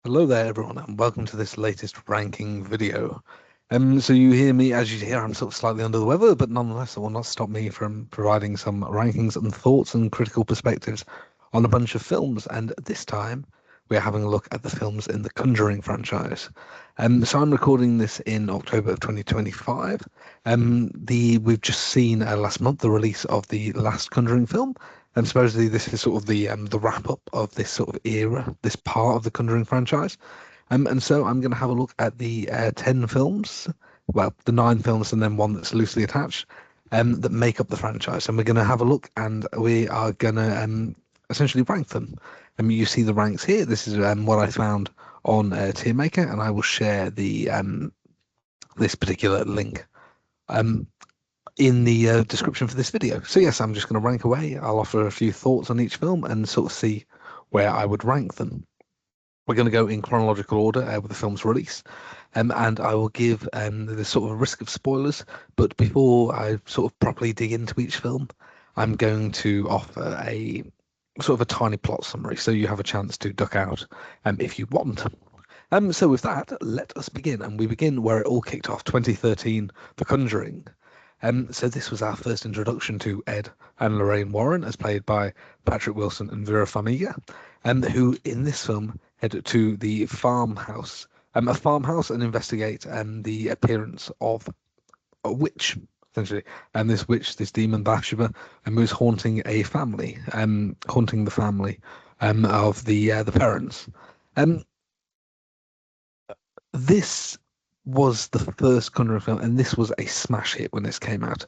Hello there, everyone, and welcome to this latest ranking video. So you hear me, as you hear, I'm sort of slightly under the weather, but nonetheless, it will not stop me from providing some rankings and thoughts and critical perspectives on a bunch of films. And this time, we're having a look at the films in the Conjuring franchise. So I'm recording this in October of 2025. We've just seen last month the release of the last Conjuring film, and supposedly this is sort of the wrap up of this sort of era, this part of the Conjuring franchise. And so I'm going to have a look at the 10 films, well, the 9 films and then one that's loosely attached, that make up the franchise. And we're going to have a look and we are going to essentially rank them. You see the ranks here. This is what I found on Tier Maker, and I will share the this particular link um, in the description for this video. So yes, I'm just going to rank away. I'll offer a few thoughts on each film and sort of see where I would rank them. We're going to go in chronological order with the film's release, and I will give the sort of a risk of spoilers. But before I sort of properly dig into each film, I'm going to offer a sort of a tiny plot summary, so you have a chance to duck out if you want. So with that, let us begin, and we begin where it all kicked off, 2013, The Conjuring. So this was our first introduction to Ed and Lorraine Warren, as played by Patrick Wilson and Vera Farmiga, who in this film head to the farmhouse, a farmhouse, and investigate the appearance of a witch, essentially. And this witch, this demon Bathsheba, who's haunting a family, haunting the family of the parents. Um, this was the first Conjuring film, and this was a smash hit when this came out.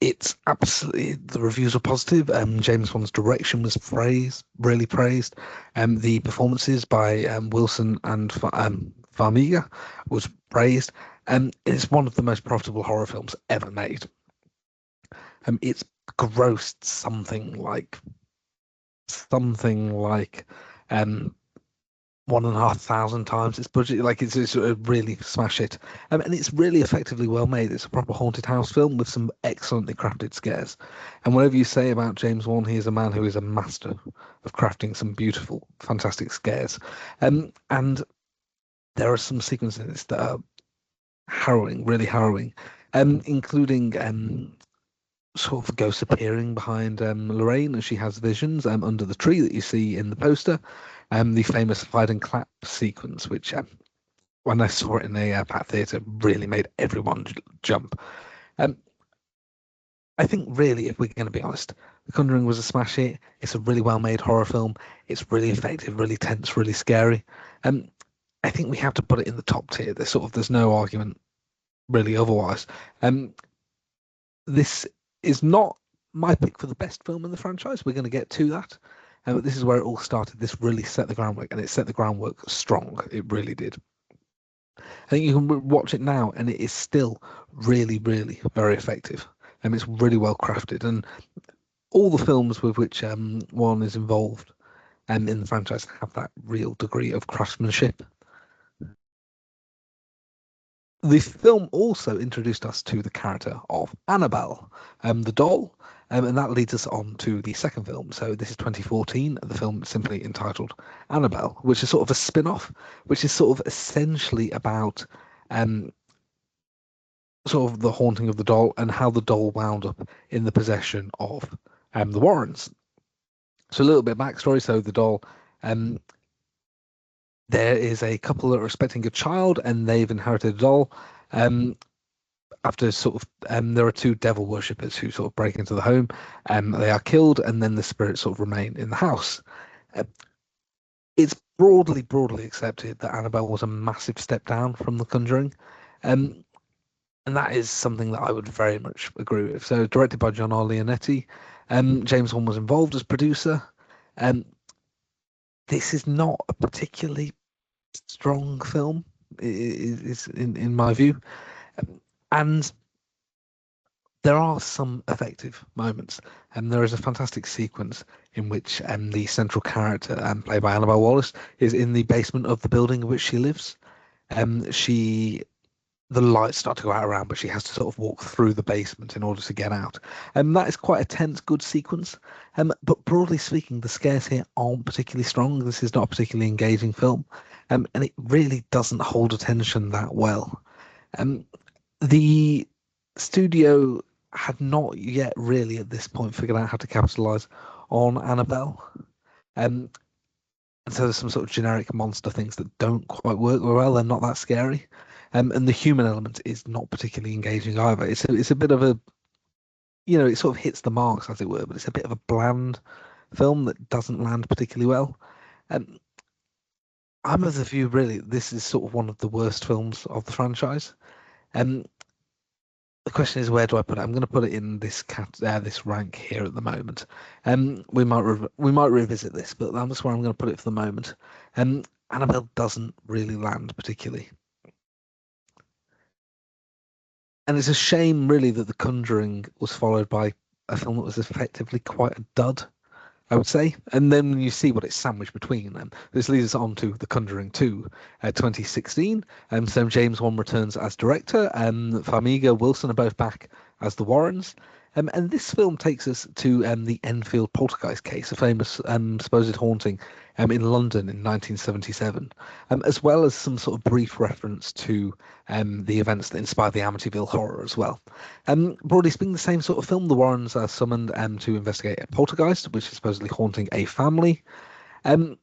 It's absolutely, the reviews were positive. James Wan's direction was praised, really praised. The performances by Wilson and Farmiga was praised. It's one of the most profitable horror films ever made. It's grossed something like um 1,500 times its budget. Like it's a really smash hit, and it's really effectively well made. It's a proper haunted house film with some excellently crafted scares. And whatever you say about James Wan, he is a man who is a master of crafting some beautiful, fantastic scares. And there are some sequences in this that are harrowing, really harrowing, including sort of ghosts appearing behind Lorraine as she has visions under the tree that you see in the poster. The famous fight and clap sequence, which when I saw it in a Pat Theatre, really made everyone jump. Um, I think really, if we're going to be honest, The Conjuring was a smash hit. It's a really well-made horror film. It's really effective, really tense, really scary. Um, I think we have to put it in the top tier. There's no argument really otherwise. Um, this is not my pick for the best film in the franchise. We're going to get to that. But this is where it all started. This really set the groundwork, and it set the groundwork strong. It really did. I think you can watch it now, and it is still really, really very effective. And it's really well crafted. And all the films with which one is involved in the franchise have that real degree of craftsmanship. The film also introduced us to the character of Annabelle, the doll, and that leads us on to the second film. So this is 2014, the film simply entitled Annabelle, which is sort of a spin-off, which is sort of essentially about um, sort of the haunting of the doll and how the doll wound up in the possession of the Warrens. So a little bit of backstory. So the doll, um, there is a couple that are expecting a child, and they've inherited a doll. Um, After sort of there are two devil worshippers who sort of break into the home, they are killed, and then the spirits sort of remain in the house. Uh, it's broadly accepted that Annabelle was a massive step down from The Conjuring, um, and that is something that I would very much agree with. So directed by John R. Leonetti, James Wan was involved as producer. Um, this is not a particularly strong film, is in my view, and there are some effective moments, and there is a fantastic sequence in which the central character, played by Annabelle Wallis, is in the basement of the building in which she lives. She the lights start to go out around, but she has to sort of walk through the basement in order to get out. And that is quite a tense, good sequence. But broadly speaking, the scares here aren't particularly strong. This is not a particularly engaging film, and it really doesn't hold attention that well. Um, the studio had not yet really at this point figured out how to capitalize on Annabelle. Um, and so there's some sort of generic monster things that don't quite work very well. They're not that scary. And the human element is not particularly engaging either. It's a bit of a, it sort of hits the marks, as it were, but it's a bit of a bland film that doesn't land particularly well. Um, I'm of the view, really, this is sort of one of the worst films of the franchise. Um, the question is, where do I put it? I'm going to put it in this rank here at the moment. We might revisit this, but that's where I'm going to put it for the moment. Annabelle doesn't really land particularly, and it's a shame, really, that The Conjuring was followed by a film that was effectively quite a dud, I would say. And then when you see what it's sandwiched between them, this leads us on to The Conjuring 2, 2016. So James Wan returns as director, and Farmiga Wilson are both back as the Warrens. And this film takes us to the Enfield poltergeist case, a famous supposed haunting in London in 1977, as well as some sort of brief reference to the events that inspired the Amityville horror as well. Broadly speaking, the same sort of film. The Warrens are summoned to investigate a poltergeist, which is supposedly haunting a family, um,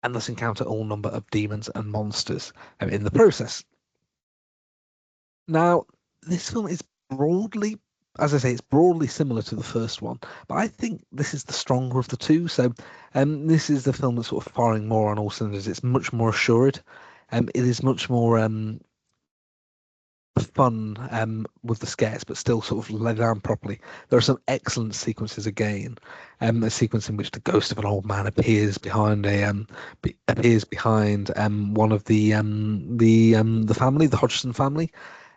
and thus encounter all number of demons and monsters in the process. Now, this film is broadly, as I say, it's broadly similar to the first one, but I think this is the stronger of the two. So, this is the film that's sort of firing more on all cylinders. It's much more assured. It is much more fun with the scares, but still sort of laid down properly. There are some excellent sequences again. A sequence in which the ghost of an old man appears behind one of the family, the Hodgson family.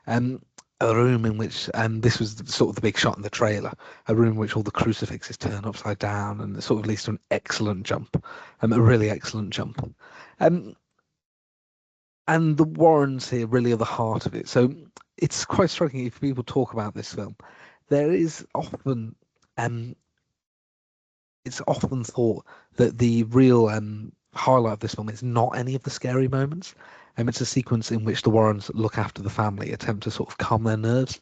Um, a room in which, this was sort of the big shot in the trailer, a room in which all the crucifixes turn upside down, and it sort of leads to an excellent jump, a really excellent jump. And the Warrens here really are the heart of it. So it's quite striking if people talk about this film. There is often, um, it's often thought that the real highlight of this film is not any of the scary moments. It's a sequence in which the Warrens look after the family, attempt to sort of calm their nerves.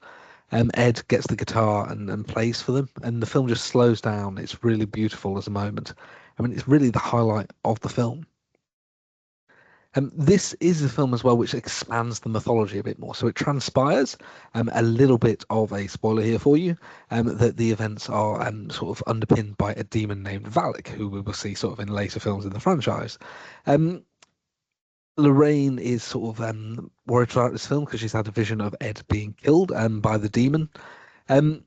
Ed gets the guitar and plays for them, and the film just slows down. It's really beautiful as a moment. I mean, it's really the highlight of the film. This is a film as well which expands the mythology a bit more. So it transpires, a little bit of a spoiler here for you, that the events are sort of underpinned by a demon named Valak, who we will see sort of in later films in the franchise. Lorraine is sort of worried throughout this film because she's had a vision of Ed being killed by the demon. The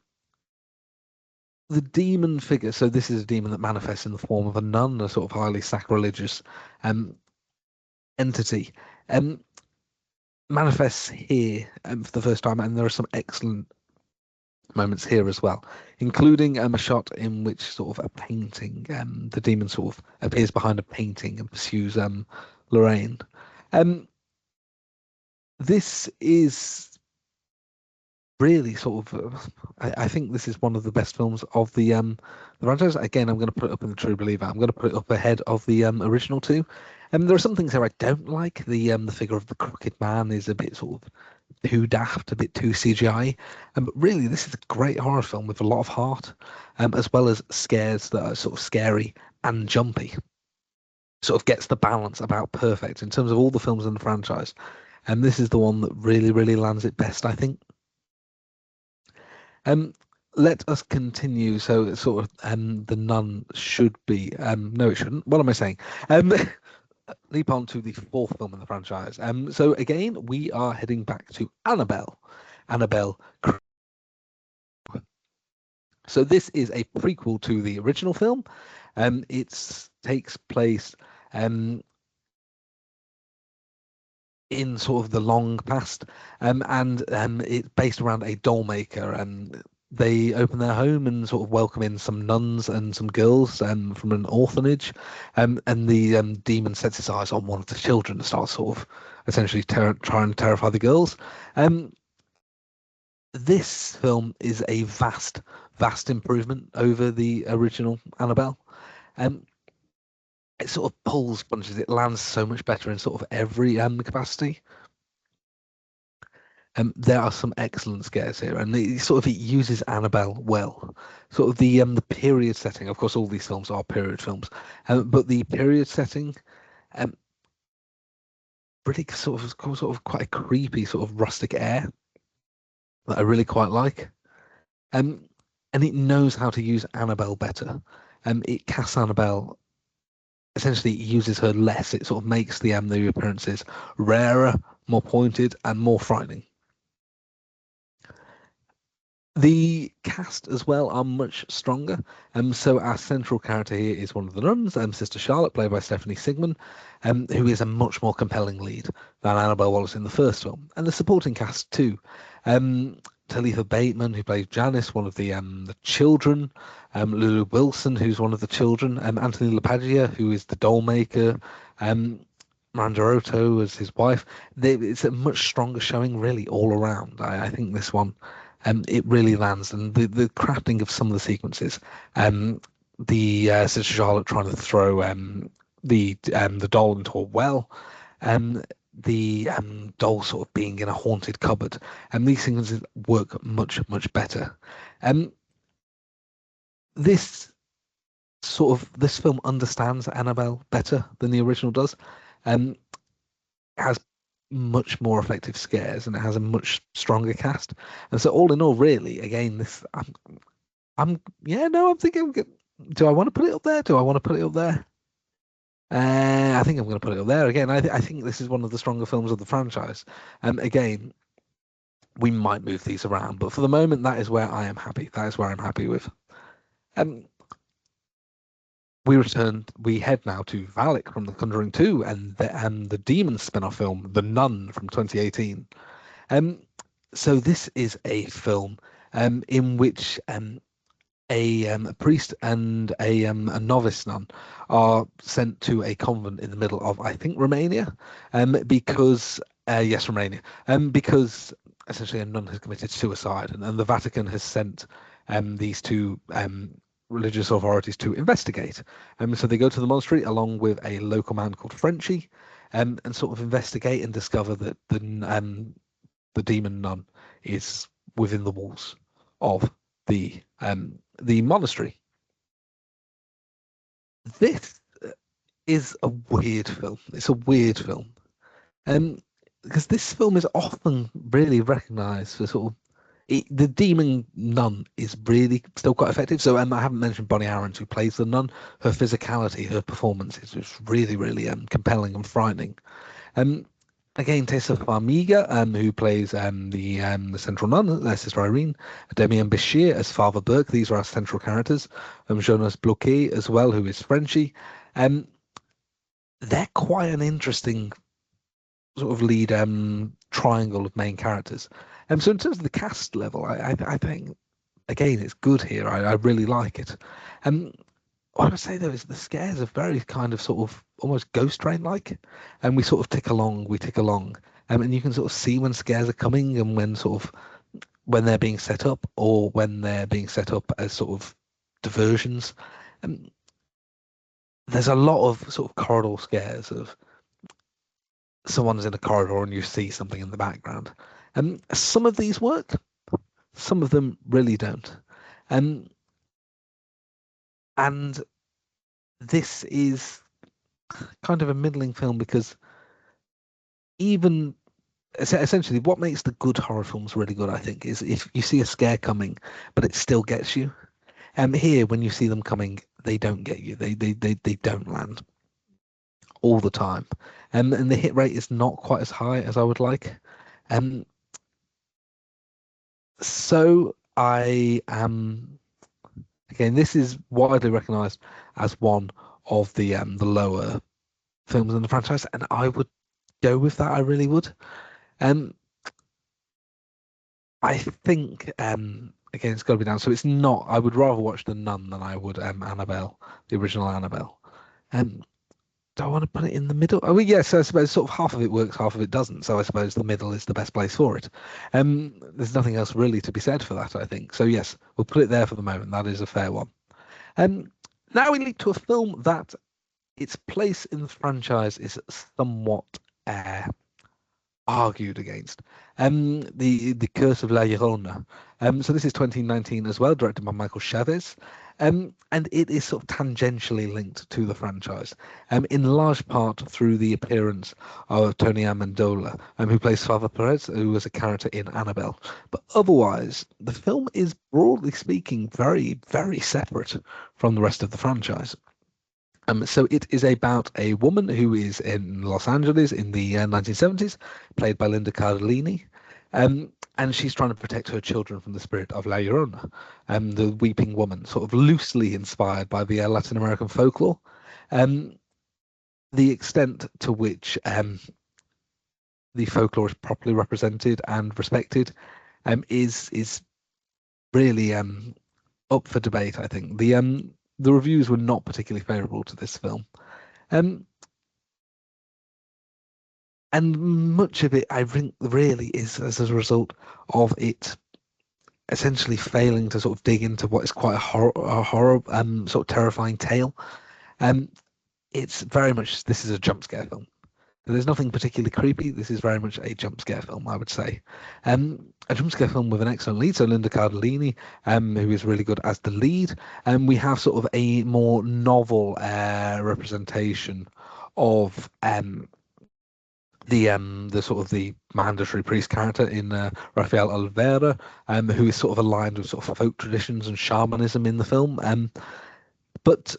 demon figure, so this is a demon that manifests in the form of a nun, a sort of highly sacrilegious entity. Manifests here for the first time, and there are some excellent moments here as well, including a shot in which sort of a painting, the demon sort of appears behind a painting and pursues Lorraine. This is really sort of, I think this is one of the best films of the franchise. Again, I'm going to put it up in the True Believer. I'm going to put it up ahead of the original two. There are some things here I don't like. The figure of the crooked man is a bit sort of too daft, a bit too CGI. But really, this is a great horror film with a lot of heart, as well as scares that are sort of scary and jumpy. Sort of gets the balance about perfect in terms of all the films in the franchise. And this is the one that really, really lands it best, I think. Let us continue. So it's sort of the nun should be no, it shouldn't. What am I saying? Leap on to the fourth film in the franchise. So again, we are heading back to Annabelle. Annabelle. So this is a prequel to the original film. It takes place in sort of the long past, and it's based around a doll maker. And they open their home and sort of welcome in some nuns and some girls from an orphanage, and the demon sets his eyes on one of the children and starts sort of essentially trying to terrify the girls. Um, this film is a vast improvement over the original Annabelle. Um, it sort of pulls punches. It lands so much better in sort of every capacity. There are some excellent scares here, and it uses Annabelle well. Sort of the period setting. Of course, all these films are period films, but the period setting um, really sort of quite a creepy sort of rustic air that I really quite like. Um, and it knows how to use Annabelle better. It casts Annabelle essentially it uses her less. It sort of makes the appearances rarer, more pointed, and more frightening. The cast as well are much stronger. So our central character here is one of the nuns, Sister Charlotte, played by Stephanie Sigman, who is a much more compelling lead than Annabelle Wallis in the first film. And the supporting cast too. Talitha Bateman, who plays Janice, one of the children. Lulu Wilson, who's one of the children. Anthony LaPaglia, who is the doll maker. Miranda Otto as his wife. It's a much stronger showing, really, all around. I think this one it really lands, and the crafting of some of the sequences, Sister Charlotte trying to throw the doll into a well, the doll sort of being in a haunted cupboard, and these things work much better. Um, this this film understands Annabelle better than the original does. It has much more effective scares and it has a much stronger cast. And so all in all, really, again, this I'm yeah, no, I'm thinking do I want to put it up there? Do I want to put it up there? I think I'm going to put it up there again. I think this is one of the stronger films of the franchise. Again, we might move these around, but for the moment, that is where I am happy. That is where I'm happy with. Um, we head now to Valak from The Conjuring 2 and the Demon spin-off film, The Nun from 2018. So this is a film in which a priest and a novice nun are sent to a convent in the middle of, I think, Romania, because yes, Romania, because essentially a nun has committed suicide, and the Vatican has sent these two religious authorities to investigate. So they go to the monastery along with a local man called Frenchie, and sort of investigate and discover that the demon nun is within the walls of the monastery. This is a weird film. It's a weird film, because this film is often really recognised for sort of the demon nun is really still quite effective. So I haven't mentioned Bonnie Arendt, who plays the nun. Her physicality, her performance is just really compelling and frightening. Again, Tessa Farmiga, who plays the central nun, Sister Irene, Demian Bashir as Father Burke. These are our central characters. Jonas Bloquet as well, who is Frenchy. They're quite an interesting sort of lead triangle of main characters. So in terms of the cast level, I think again it's good here. I really like it. What I would say though is the scares are very kind of sort of almost ghost train like, and we sort of tick along, and you can sort of see when scares are coming and when they're being set up or when they're being set up as sort of diversions. There's a lot of sort of corridor scares of someone's in a corridor and you see something in the background. Some of these work, some of them really don't. And this is kind of a middling film because even essentially what makes the good horror films really good, I think, is if you see a scare coming, but it still gets you. Here, when you see them coming, they don't get you. They don't land all the time. And the hit rate is not quite as high as I would like. So I am again. This is widely recognised as one of the lower films in the franchise, and I would go with that. I really would. I think again, it's got to be down. So it's not. I would rather watch The Nun than I would Annabelle, the original Annabelle. Um, do I want to put it in the middle? Oh, well, yes. I suppose sort of half of it works, half of it doesn't. So I suppose the middle is the best place for it. There's nothing else really to be said for that, I think. So yes, we'll put it there for the moment. That is a fair one. Um, Now we leap to a film that its place in the franchise is somewhat uh, argued against. The Curse of La Llorona. So this is 2019 as well, directed by Michael Chavez. And it is sort of tangentially linked to the franchise, in large part through the appearance of Tony Amendola, who plays Father Perez, who was a character in Annabelle. But otherwise, the film is broadly speaking very, very separate from the rest of the franchise. So it is about a woman who is in Los Angeles in the 1970s, played by Linda Cardellini. And she's trying to protect her children from the spirit of La Llorona, the weeping woman, sort of loosely inspired by the Latin American folklore. Um, the extent to which the folklore is properly represented and respected is really up for debate, I think. The reviews were not particularly favourable to this film. Um, and much of it, I think, really is as a result of it essentially failing to sort of dig into what is quite a horror sort of terrifying tale. Um, it's very much this is a jump scare film. There's nothing particularly creepy. This is very much a jump scare film, I would say. A jump scare film with an excellent lead. So Linda Cardellini, who is really good as the lead. And we have sort of a more novel representation of the sort of the mandatory priest character in Rafael Olvera, who is sort of aligned with sort of folk traditions and shamanism in the film. But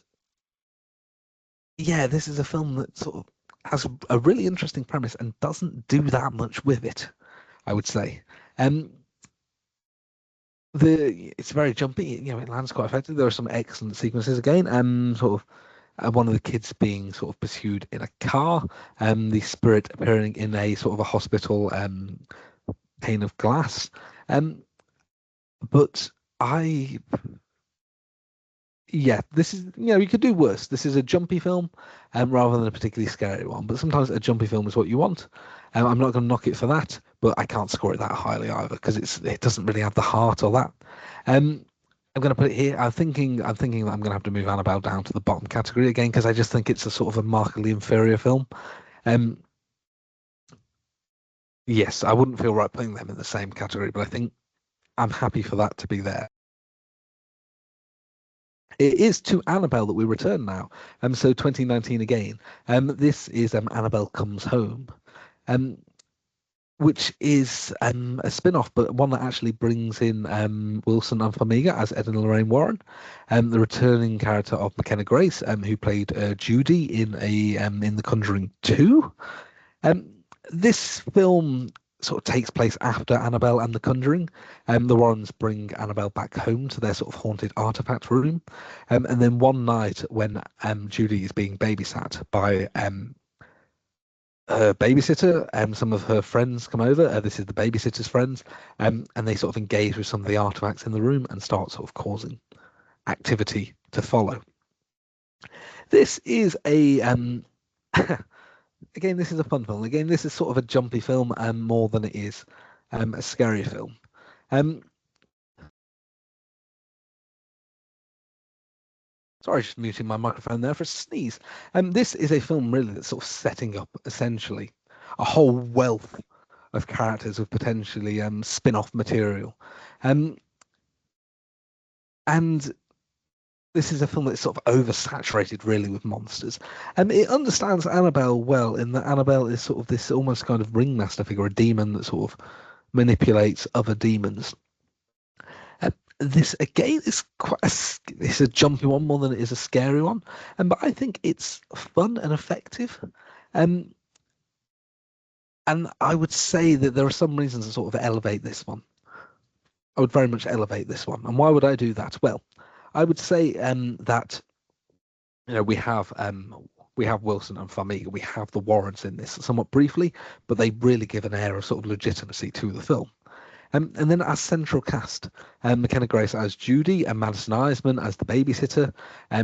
yeah, this is a film that sort of has a really interesting premise and doesn't do that much with it, I would say. Um, it's very jumpy, it lands quite effectively. There are some excellent sequences again. Sort of one of the kids being sort of pursued in a car, the spirit appearing in a sort of a hospital pane of glass. But I, yeah, this is, you could do worse. This is a jumpy film, rather than a particularly scary one. But sometimes a jumpy film is what you want. I'm not going to knock it for that, but I can't score it that highly either because it doesn't really have the heart or that. I'm going to put it here. I'm thinking that I'm going to have to move Annabelle down to the bottom category again because I just think it's a sort of a markedly inferior film. Um, yes, I wouldn't feel right putting them in the same category, but I think I'm happy for that to be there. It is to Annabelle that we return now. So 2019 again. This is Annabelle Comes Home. Which is a spin-off, but one that actually brings in Wilson and Farmiga as Ed and Lorraine Warren, the returning character of McKenna Grace, who played Judy in The Conjuring 2. This film sort of takes place after Annabelle and The Conjuring. The Warrens bring Annabelle back home to their sort of haunted artifact room, and then one night when Judy is being babysat by her babysitter, some of her friends come over. This is the babysitter's friends, and they sort of engage with some of the artifacts in the room and start sort of causing activity to follow. This is a again, this is a fun film. Again, this is sort of a jumpy film, more than it is a scary film. Sorry, just muting my microphone there for a sneeze. This is a film really that's sort of setting up essentially a whole wealth of characters with potentially spin-off material. And this is a film that's sort of oversaturated really with monsters. And it understands Annabelle well in that Annabelle is sort of this almost kind of ringmaster figure, a demon that sort of manipulates other demons. This again is it's a jumpy one more than it is a scary one, but I think it's fun and effective. And I would say that there are some reasons to sort of elevate this one. I would very much elevate this one. And why would I do that? Well, I would say that we have Wilson and Farmiga, we have the Warrens in this somewhat briefly, but they really give an air of sort of legitimacy to the film. And then as central cast, McKenna Grace as Judy, and Madison Eisman as the babysitter,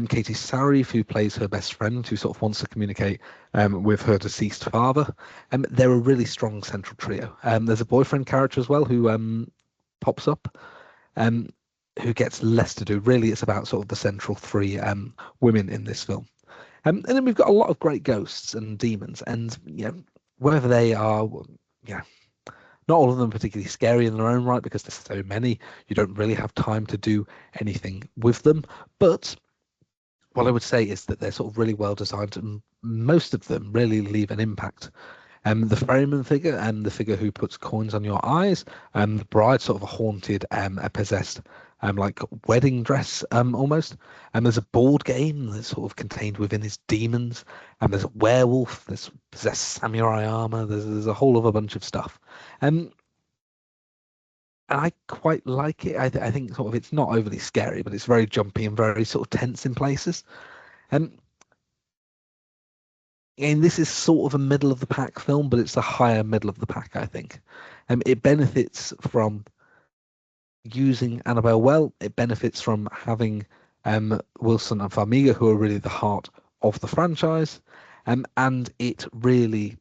Katie Sarif, who plays her best friend, who sort of wants to communicate with her deceased father. They're a really strong central trio. There's a boyfriend character as well who pops up, um, who gets less to do. Really, it's about sort of the central three women in this film. And then we've got a lot of great ghosts and demons, and whether they are, yeah, not all of them particularly scary in their own right because there's so many. You don't really have time to do anything with them. But what I would say is that they're sort of really well designed, and most of them really leave an impact. The ferryman figure, and the figure who puts coins on your eyes, the bride, sort of a haunted, a possessed, like wedding dress, almost. And there's a board game that's sort of contained within his demons. And there's a werewolf, there's possessed samurai armor. There's a whole other bunch of stuff. And I quite like it. I think sort of it's not overly scary, but it's very jumpy and very sort of tense in places. And this is sort of a middle of the pack film, but it's a higher middle of the pack, I think. It benefits from using Annabelle well. It benefits from having Wilson and Farmiga, who are really the heart of the franchise. And it really,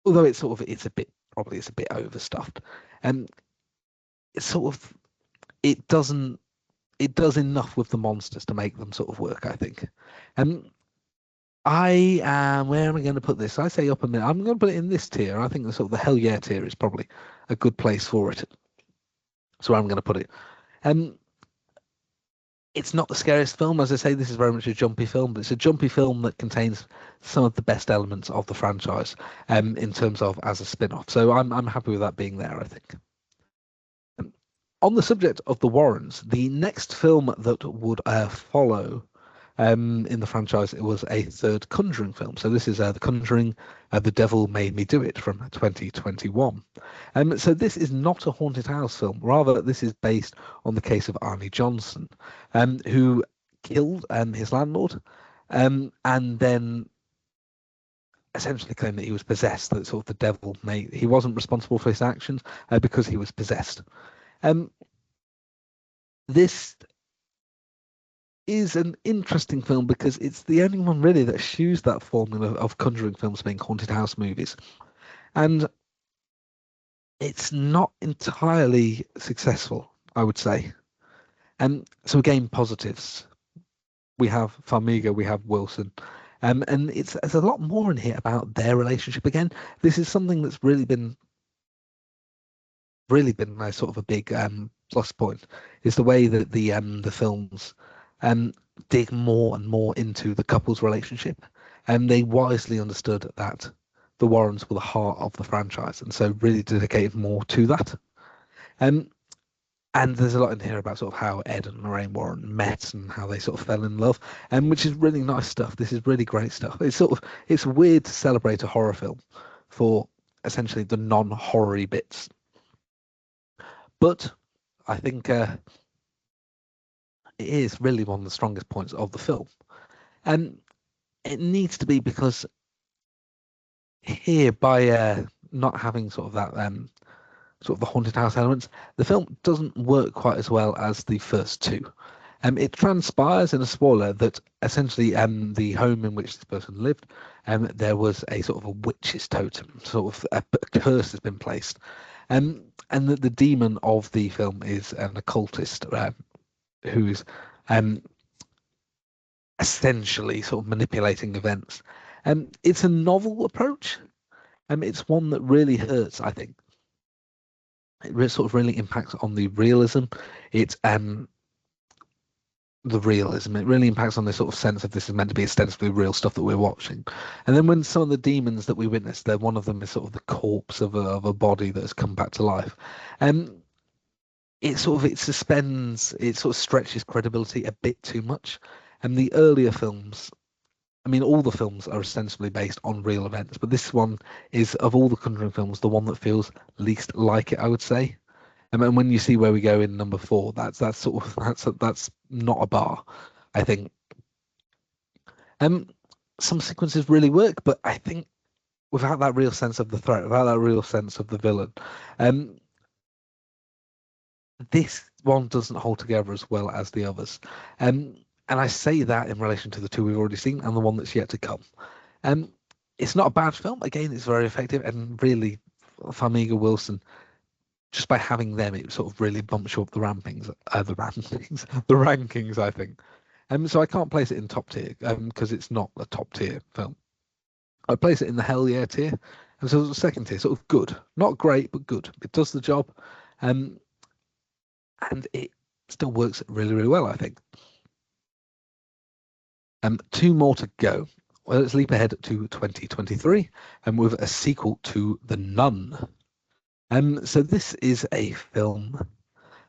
although it's a bit overstuffed, and it's sort of it doesn't it does enough with the monsters to make them sort of work, I think. I am, where am I going to put this? I say up a minute. I'm going to put it in this tier. I think the sort of the hell yeah tier is probably a good place for it. So I'm going to put it. It's not the scariest film, as I say. This is very much a jumpy film, but it's a jumpy film that contains some of the best elements of the franchise, in terms of as a spin-off. So I'm happy with that being there, I think. On the subject of the Warrens, the next film that would follow in the franchise, it was a third Conjuring film. So this is The Conjuring, The Devil Made Me Do It from 2021. So this is not a haunted house film. Rather, this is based on the case of Arnie Johnson, who killed his landlord, and then essentially claimed that he was possessed, that sort of the devil made. He wasn't responsible for his actions because he was possessed. This is an interesting film because it's the only one really that eschews that formula of Conjuring films being haunted house movies. And it's not entirely successful, I would say. And so again, positives. We have Farmiga, we have Wilson. And there's a lot more in here about their relationship again. This is something that's really been sort of a big plus point, is the way that the films dig more and more into the couple's relationship, and they wisely understood that the Warrens were the heart of the franchise, and so really dedicated more to that. And there's a lot in here about sort of how Ed and Lorraine Warren met and how they sort of fell in love, and which is really nice stuff. This is really great stuff. It's weird to celebrate a horror film for essentially the non-horror bits, but I think it is really one of the strongest points of the film. And it needs to be because here, by not having sort of that sort of the haunted house elements, the film doesn't work quite as well as the first two. It transpires in a spoiler that essentially the home in which this person lived, there was a sort of a witch's totem, sort of a curse has been placed. And that the demon of the film is an occultist who's essentially sort of manipulating events. It's a novel approach. It's one that really hurts, I think. It sort of really impacts on the realism. It's the realism. It really impacts on this sort of sense of this is meant to be ostensibly real stuff that we're watching. And then when some of the demons that we witness, there one of them is sort of the corpse of a body that has come back to life. It sort of stretches credibility a bit too much. And the earlier films, I mean, all the films are ostensibly based on real events, but this one is, of all the Conjuring films, the one that feels least like it, I would say. And when you see where we go in number 4, that's sort of that's not a bar, I think. Some sequences really work, but I think without that real sense of the threat, without that real sense of the villain. Um, this one doesn't hold together as well as the others. And I say that in relation to the two we've already seen and the one that's yet to come. Um, it's not a bad film. Again, it's very effective, and really, Farmiga Wilson, just by having them, it sort of really bumps you up the the rankings, I think. So I can't place it in top tier because it's not a top tier film. I place it in the hell yeah tier, and so it's second tier, sort of good, not great, but good. It does the job, um, and it still works really, really well, I think. Two more to go. Well, let's leap ahead to 2023, and with a sequel to The Nun. So this is a film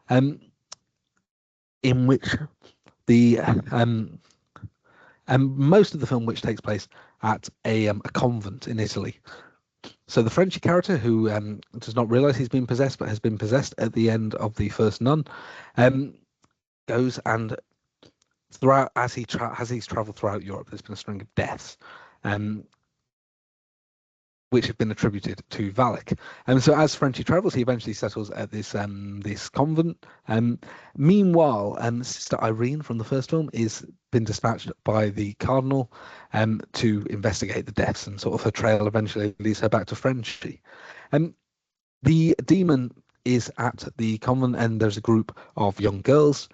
um, in which the most of the film which takes place at a convent in Italy. So the Frenchy character who does not realize he's been possessed but has been possessed at the end of the first Nun goes and throughout as he's traveled throughout Europe, there's been a string of deaths. Which have been attributed to Valak. And so as Frenchy travels, he eventually settles at this convent. Meanwhile, Sister Irene from the first film is been dispatched by the cardinal to investigate the deaths, and sort of her trail eventually leads her back to Frenchy. The demon is at the convent, and there's a group of young girls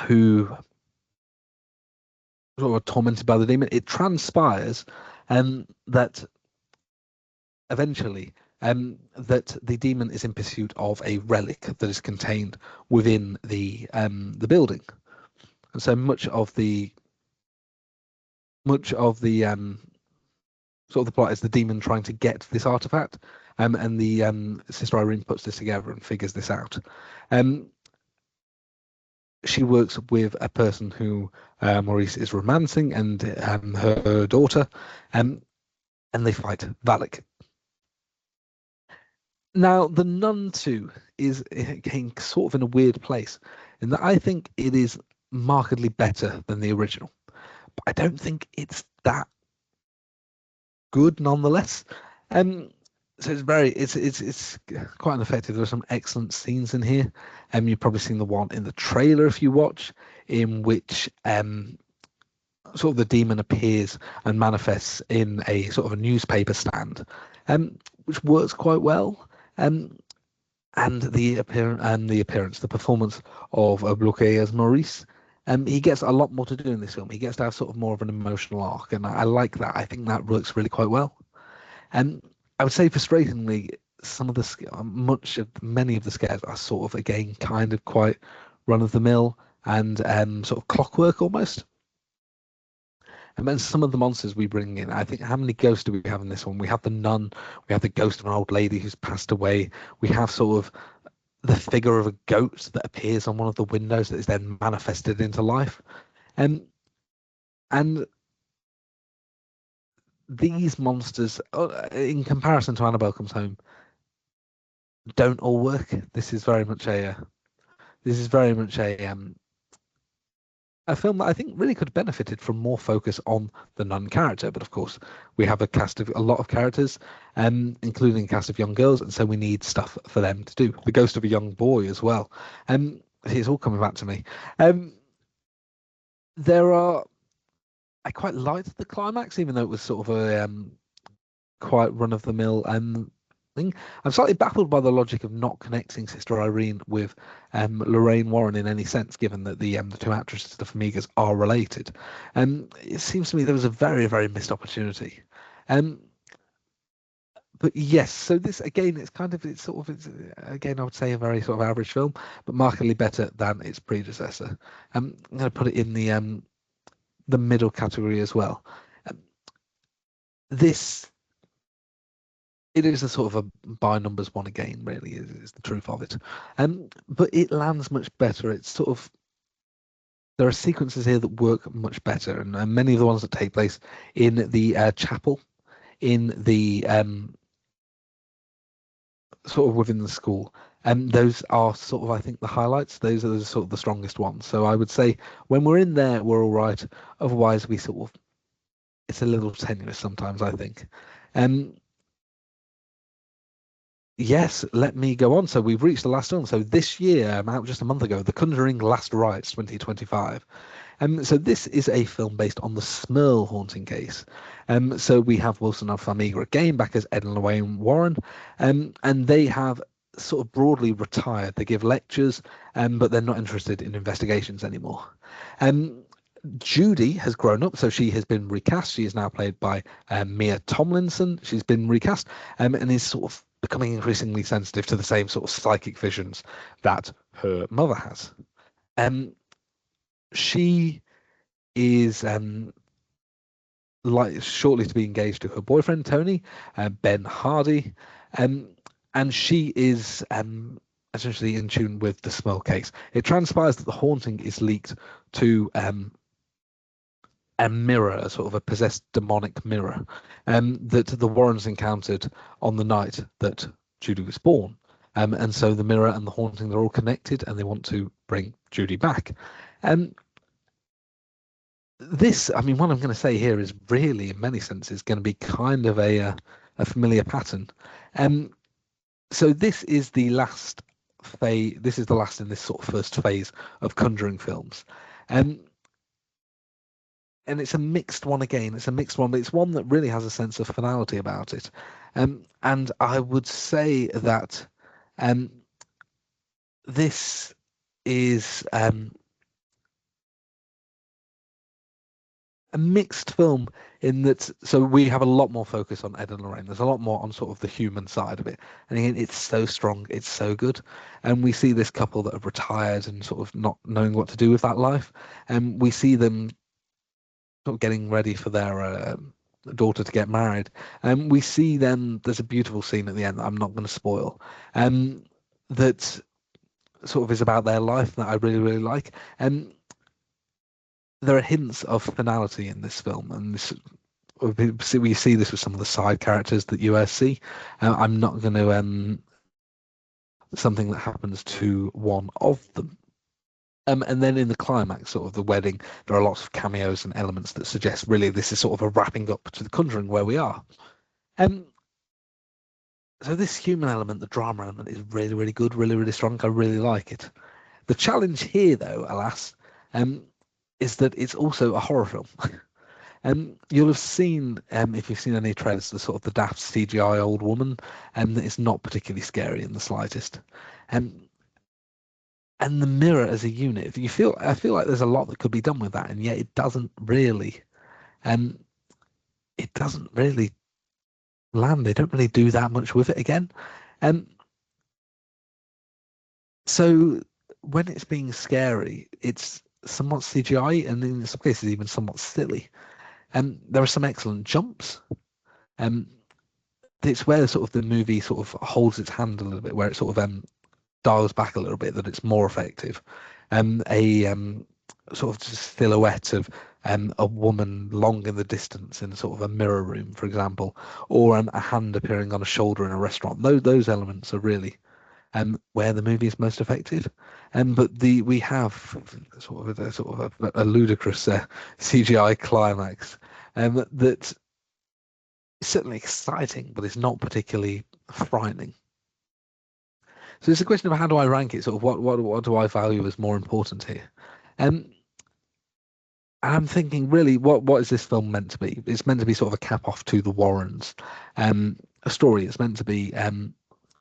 who sort of tormented by the demon. It transpires that eventually that the demon is in pursuit of a relic that is contained within the building, and so much of the sort of the plot is the demon trying to get this artifact, and the Sister Irene puts this together and figures this out. She works with a person who Maurice is romancing, and her daughter, and they fight Valak. Now, The Nun 2 is again sort of in a weird place in that I think it is markedly better than the original, but I don't think it's that good nonetheless. So it's quite effective. There are some excellent scenes in here. You've probably seen the one in the trailer if you watch, in which sort of the demon appears and manifests in a sort of a newspaper stand, which works quite well. And the performance of Bloquet as Maurice. He gets a lot more to do in this film. He gets to have sort of more of an emotional arc, and I like that. I think that works really quite well. And I would say, frustratingly, many of the scares are sort of again kind of quite run of the mill and sort of clockwork almost. And then some of the monsters we bring in, I think, how many ghosts do we have in this one? We have the nun, we have the ghost of an old lady who's passed away, we have sort of the figure of a goat that appears on one of the windows that is then manifested into life. And these monsters, in comparison to Annabelle Comes Home, don't all work. This is very much a film that I think really could have benefited from more focus on the nun character. But of course, we have a lot of characters, including a cast of young girls, and so we need stuff for them to do. The ghost of a young boy as well. It's all coming back to me. I quite liked the climax, even though it was sort of a quite run of the mill thing. I'm slightly baffled by the logic of not connecting Sister Irene with Lorraine Warren in any sense, given that the two actresses, the Famigas, are related. It seems to me there was a very, very missed opportunity. But yes, so this again, it's again, I would say a very sort of average film, but markedly better than its predecessor. I'm going to put it in the middle category as well. This it is a sort of a by numbers one again, really, is the truth of it. But it lands much better. It's sort of there are sequences here that work much better, and many of the ones that take place in the chapel, in the sort of within the school, and those are sort of, I think, the highlights. Those are sort of the strongest ones. So I would say when we're in there, we're all right. Otherwise, we sort of it's a little tenuous sometimes, I think. Um, yes, let me go on. So we've reached the last film. So this year, out just a month ago, The Conjuring Last Rites 2025. So this is a film based on the Smurl haunting case. So we have Wilson and Farmiga again back as Ed and Lorraine Warren, and they have sort of broadly retired. They give lectures, but they're not interested in investigations anymore. Um, Judy has grown up, so she has been recast. She is now played by Mia Tomlinson. She's been recast, and is sort of becoming increasingly sensitive to the same sort of psychic visions that her mother has. Um, she is like shortly to be engaged to her boyfriend Tony, Ben Hardy, um, and she is essentially in tune with the Smell case. It transpires that the haunting is leaked to a mirror, a sort of a possessed demonic mirror, that the Warrens encountered on the night that Judy was born. And so the mirror and the haunting, they're all connected, and they want to bring Judy back. Um, this, I mean, what I'm going to say here is really, in many senses, going to be kind of a familiar pattern. Um, so this is the last phase. This is the last in this sort of first phase of Conjuring films. Um, and it's a mixed one again. It's a mixed one, but it's one that really has a sense of finality about it. And I would say that um, this is a mixed film in that, so we have a lot more focus on Ed and Lorraine. There's a lot more on sort of the human side of it. And again, it's so strong, it's so good. And we see this couple that have retired and sort of not knowing what to do with that life. And we see them sort of getting ready for their daughter to get married. And we see them, there's a beautiful scene at the end that I'm not going to spoil, that sort of is about their life that I really, really like. And there are hints of finality in this film, and this we see this with some of the side characters that you see. I'm not going to something that happens to one of them. And then in the climax, sort of the wedding, there are lots of cameos and elements that suggest really this is sort of a wrapping up to the Conjuring where we are. Um, so this human element, the drama element, is really, really good, really, really strong. I really like it. The challenge here, though, alas, is that it's also a horror film. You'll have seen, if you've seen any trailers, the sort of the daft CGI old woman, and it's not particularly scary in the slightest. And the mirror as a unit, I feel like there's a lot that could be done with that, and yet it doesn't really, um, it doesn't really land. They don't really do that much with it again. Um, so when it's being scary, it's somewhat CGI, and in some cases even somewhat silly. There are some excellent jumps. Um, it's where sort of the movie sort of holds its hand a little bit, where it sort of dials back a little bit, that it's more effective. A sort of just silhouette of a woman long in the distance in sort of a mirror room, for example, or a hand appearing on a shoulder in a restaurant. Those elements are really where the movie is most effective. But we have sort of a ludicrous CGI climax that is certainly exciting, but it's not particularly frightening. So it's a question of how do I rank it? Sort of what do I value as more important here? Um, and I'm thinking really, what is this film meant to be? It's meant to be sort of a cap off to the Warrens, a story. It's meant to be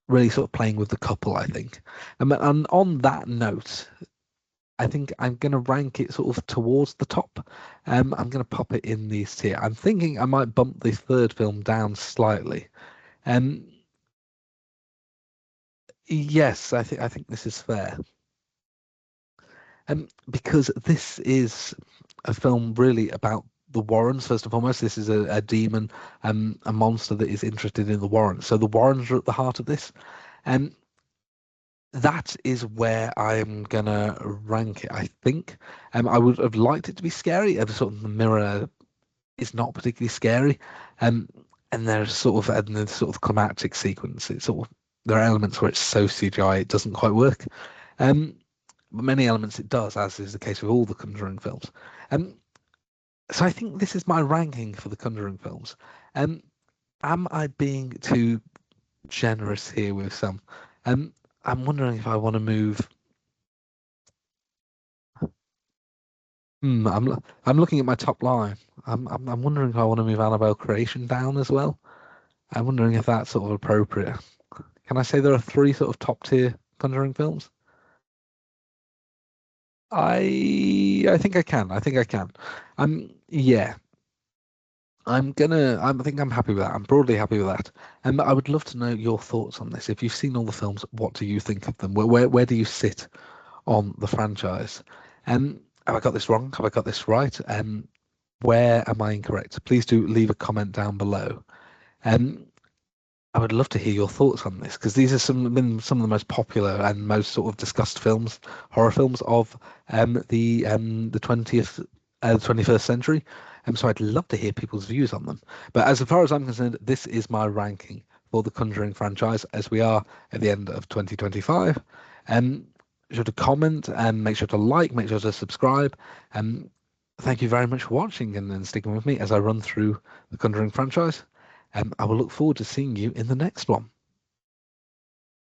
really sort of playing with the couple, I think. And on that note, I think I'm going to rank it sort of towards the top. I'm going to pop it in these tier. I'm thinking I might bump the third film down slightly. Um, yes, I think this is fair. Because this is a film really about the Warrens first and foremost. This is a demon, a monster that is interested in the Warrens. So the Warrens are at the heart of this, and that is where I'm gonna rank it. I think. I would have liked it to be scary. The sort of the mirror is not particularly scary, and there's sort of and the sort of climactic sequence. It's sort of there are elements where it's so CGI it doesn't quite work. But many elements it does, as is the case with all the Conjuring films. Um, So I think this is my ranking for the Conjuring films. Um, am I being too generous here with some? Um, I'm wondering if I want to move. I'm looking at my top line. I'm wondering if I want to move Annabelle Creation down as well. I'm wondering if that's sort of appropriate. Can I say there are three sort of top tier Conjuring films? I think I can. I think I can. Yeah. I think I'm happy with that. I'm broadly happy with that. And I would love to know your thoughts on this. If you've seen all the films, what do you think of them? Where do you sit on the franchise? Have I got this wrong? Have I got this right? Where am I incorrect? Please do leave a comment down below. Um, I would love to hear your thoughts on this because these are some of the most popular and most sort of discussed films, horror films of the 21st century. So I'd love to hear people's views on them. But as far as I'm concerned, this is my ranking for the Conjuring franchise as we are at the end of 2025. Um, Make sure to comment and make sure to like, make sure to subscribe. Thank you very much for watching and sticking with me as I run through the Conjuring franchise. I will look forward to seeing you in the next one.